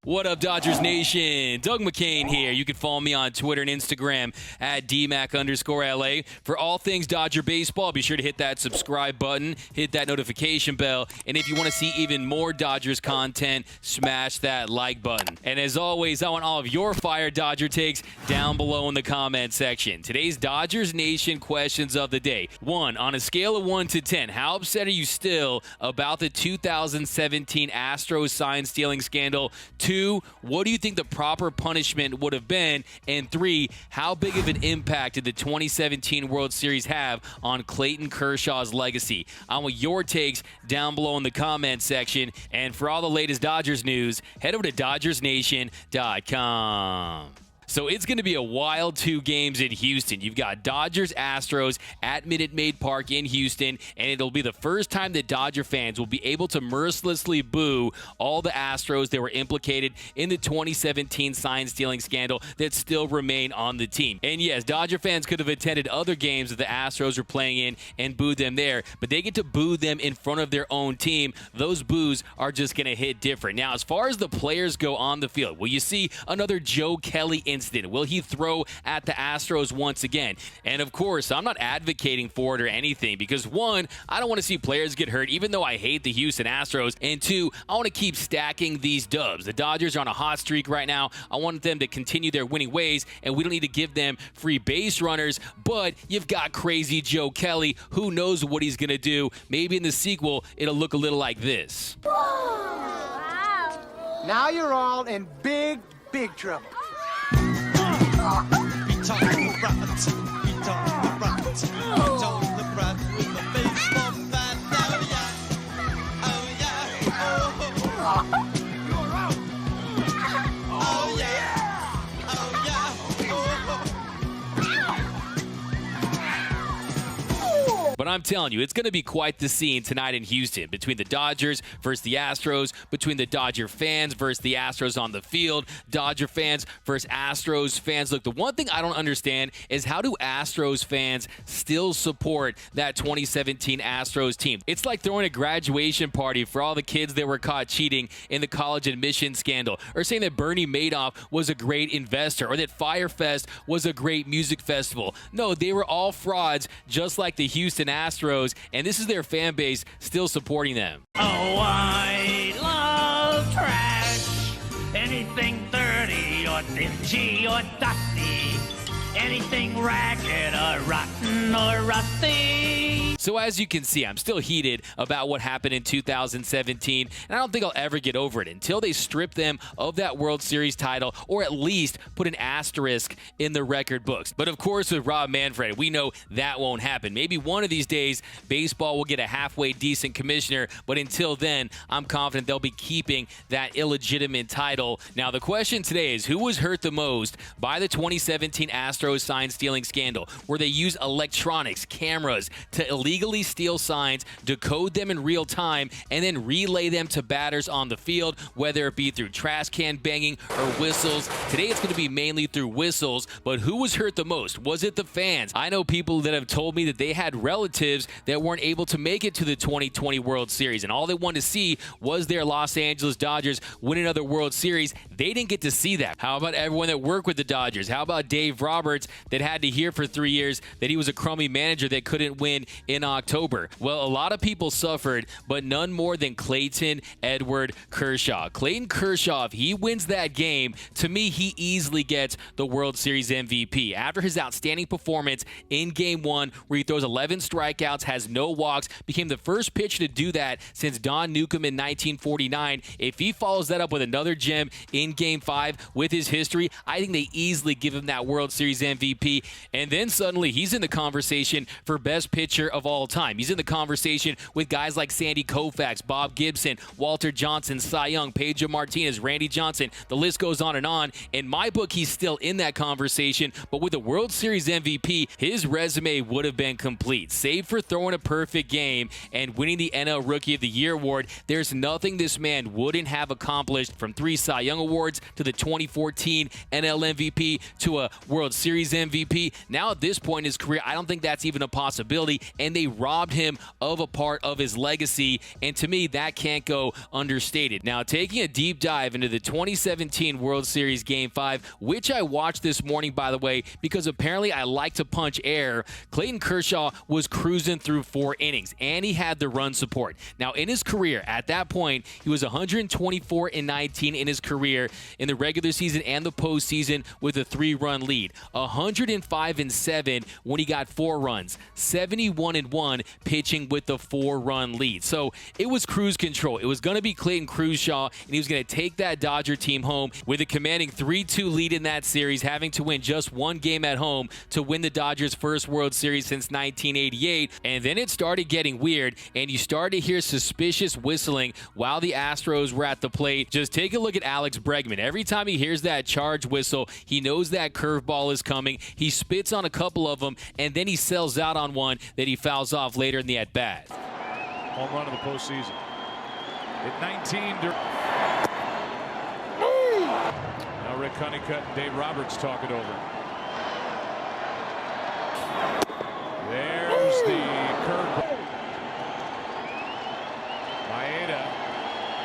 What up, Dodgers Nation? Doug McCain here. You can follow me on Twitter and Instagram at DMac_LA. For all things Dodger baseball, be sure to hit that subscribe button, hit that notification bell, and if you want to see even more Dodgers content, smash that like button. And as always, I want all of your fire Dodger takes down below in the comment section. Today's Dodgers Nation questions of the day. 1, on a scale of 1 to 10, how upset are you still about the 2017 Astros sign-stealing scandal? 2, what do you think the proper punishment would have been? And 3, how big of an impact did the 2017 World Series have on Clayton Kershaw's legacy? I want your takes down below in the comment section. And for all the latest Dodgers news, head over to DodgersNation.com. So it's going to be a wild 2 games in Houston. You've got Dodgers Astros at Minute Maid Park in Houston, and it'll be the first time that Dodger fans will be able to mercilessly boo all the Astros that were implicated in the 2017 sign-stealing scandal that still remain on the team. And yes, Dodger fans could have attended other games that the Astros were playing in and booed them there, but they get to boo them in front of their own team. Those boos are just going to hit different. Now, as far as the players go on the field, will you see another Joe Kelly incident? Will he throw at the Astros once again? And of course, I'm not advocating for it or anything because 1, I don't want to see players get hurt, even though I hate the Houston Astros. And 2, I want to keep stacking these dubs. The Dodgers are on a hot streak right now. I want them to continue their winning ways, and we don't need to give them free base runners. But you've got crazy Joe Kelly. Who knows what he's going to do? Maybe in the sequel, it'll look a little like this. Wow. Now you're all in big trouble. But I'm telling you, it's going to be quite the scene tonight in Houston between the Dodgers versus the Astros, between the Dodger fans versus the Astros on the field, Dodger fans versus Astros fans. Look, the one thing I don't understand is how do Astros fans still support that 2017 Astros team? It's like throwing a graduation party for all the kids that were caught cheating in the college admission scandal, or saying that Bernie Madoff was a great investor, or that Fyre Fest was a great music festival. No, they were all frauds, just like the Houston Astros, and this is their fan base still supporting them. Oh, I love trash. Anything dirty or dingy or dusty. Anything ragged or rotten or rusty. So as you can see, I'm still heated about what happened in 2017, and I don't think I'll ever get over it until they strip them of that World Series title, or at least put an asterisk in the record books. But of course, with Rob Manfred, we know that won't happen. Maybe one of these days, baseball will get a halfway decent commissioner, but until then, I'm confident they'll be keeping that illegitimate title. Now, the question today is, who was hurt the most by the 2017 Astros sign-stealing scandal, where they use electronics, cameras, to illegally steal signs, decode them in real time, and then relay them to batters on the field, whether it be through trash can banging or whistles. Today it's going to be mainly through whistles, but who was hurt the most? Was it the fans? I know people that have told me that they had relatives that weren't able to make it to the 2020 World Series, and all they wanted to see was their Los Angeles Dodgers win another World Series. They didn't get to see that. How about everyone that worked with the Dodgers? How about Dave Roberts, that had to hear for 3 years that he was a crummy manager that couldn't win in October? Well, a lot of people suffered, but none more than Clayton Edward Kershaw. Clayton Kershaw, if he wins that game, to me, he easily gets the World Series MVP. After his outstanding performance in Game 1, where he throws 11 strikeouts, has no walks, became the first pitcher to do that since Don Newcomb in 1949. If he follows that up with another gem in Game 5 with his history, I think they easily give him that World Series MVP. And then suddenly he's in the conversation for best pitcher of all time. He's in the conversation with guys like Sandy Koufax, Bob Gibson, Walter Johnson, Cy Young, Pedro Martinez, Randy Johnson. The list goes on and on. In my book, he's still in that conversation, but with the World Series MVP, his resume would have been complete. Save for throwing a perfect game and winning the NL Rookie of the Year award, there's nothing this man wouldn't have accomplished, from 3 Cy Young awards to the 2014 NL MVP to a World Series MVP. Now at this point in his career, I don't think that's even a possibility, and they robbed him of a part of his legacy, and to me, that can't go understated. Now, taking a deep dive into the 2017 World Series Game 5, which I watched this morning, by the way, because apparently I like to punch air, Clayton Kershaw was cruising through 4 innings, and he had the run support. Now, in his career, at that point, he was 124-19 in his career in the regular season and the postseason with a 3-run lead. 105-7 when he got 4 runs. 71-1 pitching with the 4-run lead. So it was cruise control. It was going to be Clayton Kershaw, and he was going to take that Dodger team home with a commanding 3-2 lead in that series, having to win just 1 game at home to win the Dodgers' first World Series since 1988. And then it started getting weird, and you started to hear suspicious whistling while the Astros were at the plate. Just take a look at Alex Bregman. Every time he hears that charge whistle, he knows that curveball is coming. He spits on a couple of them, and then he sells out on one that he fouls off later in the at-bat. Home run of the postseason. At 19. Now Rick Honeycutt and Dave Roberts talk it over. There's the curveball. Maeda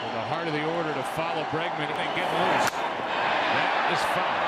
in the heart of the order to follow Bregman and get loose. That is foul.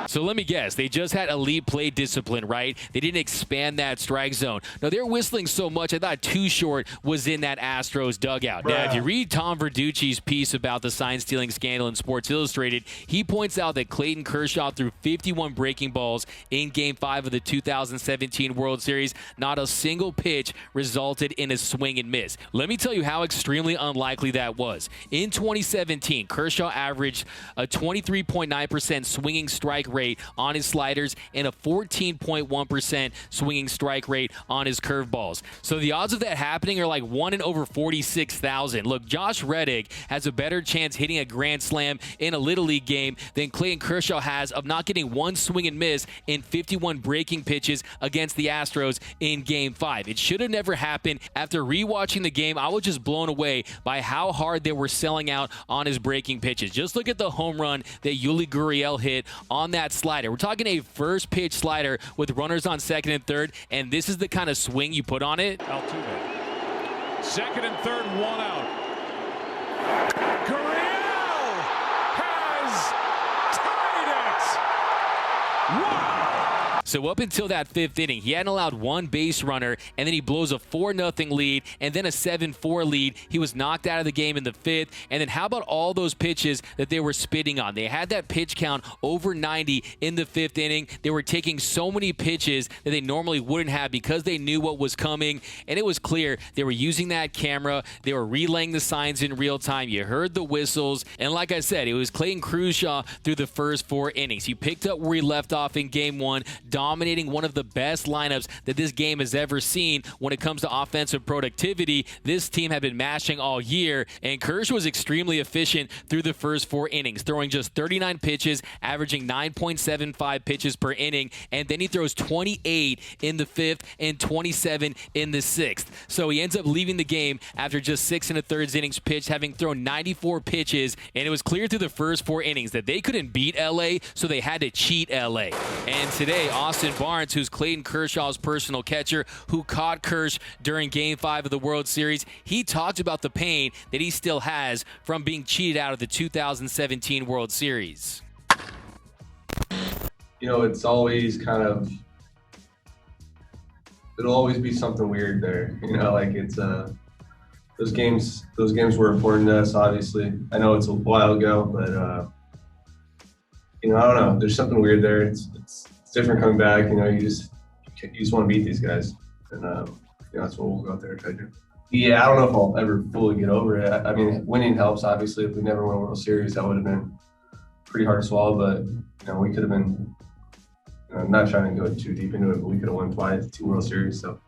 So let me guess, they just had elite play discipline, right? They didn't expand that strike zone. No, they're whistling so much, I thought Too Short was in that Astros dugout. Now, if you read Tom Verducci's piece about the sign-stealing scandal in Sports Illustrated, he points out that Clayton Kershaw threw 51 breaking balls in Game 5 of the 2017 World Series. Not a single pitch resulted in a swing and miss. Let me tell you how extremely unlikely that was. In 2017, Kershaw averaged a 23.9% swinging strike rate on his sliders and a 14.1% swinging strike rate on his curveballs. So the odds of that happening are like 1 in over 46,000. Look, Josh Reddick has a better chance hitting a grand slam in a Little League game than Clayton Kershaw has of not getting 1 swing and miss in 51 breaking pitches against the Astros in Game 5. It should have never happened. After rewatching the game, I was just blown away by how hard they were selling out on his breaking pitches. Just look at the home run that Yuli Gurriel hit on that slider. We're talking a first pitch slider with runners on second and third, and this is the kind of swing you put on it. Altuve. Second and third, 1 out. Gurriel has tied it. Wow. So up until that 5th inning, he hadn't allowed 1 base runner, and then he blows a 4-0 lead and then a 7-4 lead. He was knocked out of the game in the 5th. And then how about all those pitches that they were spitting on? They had that pitch count over 90 in the 5th inning. They were taking so many pitches that they normally wouldn't have because they knew what was coming. And it was clear they were using that camera. They were relaying the signs in real time. You heard the whistles. And like I said, it was Clayton Kershaw through the first 4 innings. He picked up where he left off in Game 1, dominating one of the best lineups that this game has ever seen when it comes to offensive productivity. This team had been mashing all year, and Kershaw was extremely efficient through the first 4 innings, throwing just 39 pitches, averaging 9.75 pitches per inning, and then he throws 28 in the 5th and 27 in the 6th. So he ends up leaving the game after just 6 1/3 innings pitched, having thrown 94 pitches, and it was clear through the first 4 innings that they couldn't beat LA, so they had to cheat LA. And today, Austin Barnes, who's Clayton Kershaw's personal catcher, who caught Kersh during Game 5 of the World Series, he talked about the pain that he still has from being cheated out of the 2017 World Series. You know, it's always kind of, it'll always be something weird there. You know, like it's those games were important to us, obviously. I know it's a while ago, but you know, I don't know. There's something weird there. It's different coming back. You know, you just want to beat these guys, and you know, that's what we'll go out there and try to do. Yeah, I don't know if I'll ever fully get over it. I mean, winning helps, obviously. If we never won a World Series, that would have been pretty hard to swallow. But you know, we could have been. I'm not trying to go too deep into it, but we could have won twice, 2 World Series. So,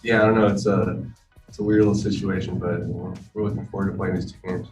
yeah, I don't know. It's a weird little situation, but we're looking forward to playing these 2 games.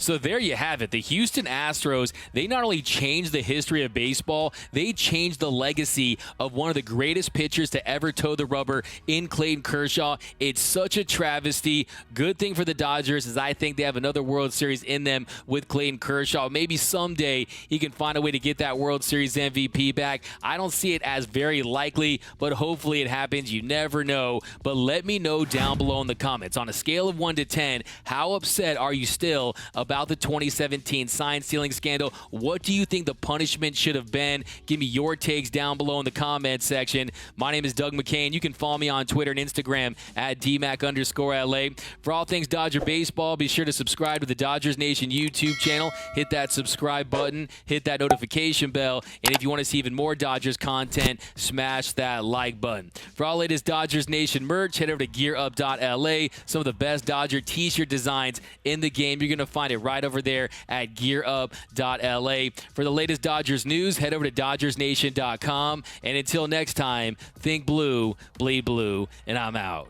So there you have it. The Houston Astros, they not only changed the history of baseball, they changed the legacy of one of the greatest pitchers to ever toe the rubber in Clayton Kershaw. It's such a travesty. Good thing for the Dodgers, as I think they have another World Series in them with Clayton Kershaw. Maybe someday he can find a way to get that World Series MVP back. I don't see it as very likely, but hopefully it happens. You never know. But let me know down below in the comments. On a scale of 1 to 10, how upset are you still about the 2017 sign-stealing scandal? What do you think the punishment should have been? Give me your takes down below in the comments section. My name is Doug McCain. You can follow me on Twitter and Instagram at DMac_LA. For all things Dodger baseball, be sure to subscribe to the Dodgers Nation YouTube channel. Hit that subscribe button. Hit that notification bell. And if you want to see even more Dodgers content, smash that like button. For all latest Dodgers Nation merch, head over to gearup.la. Some of the best Dodger t-shirt designs in the game. You're going to find it right over there at gearup.la. For the latest Dodgers news, head over to DodgersNation.com. And until next time, think blue, bleed blue, and I'm out.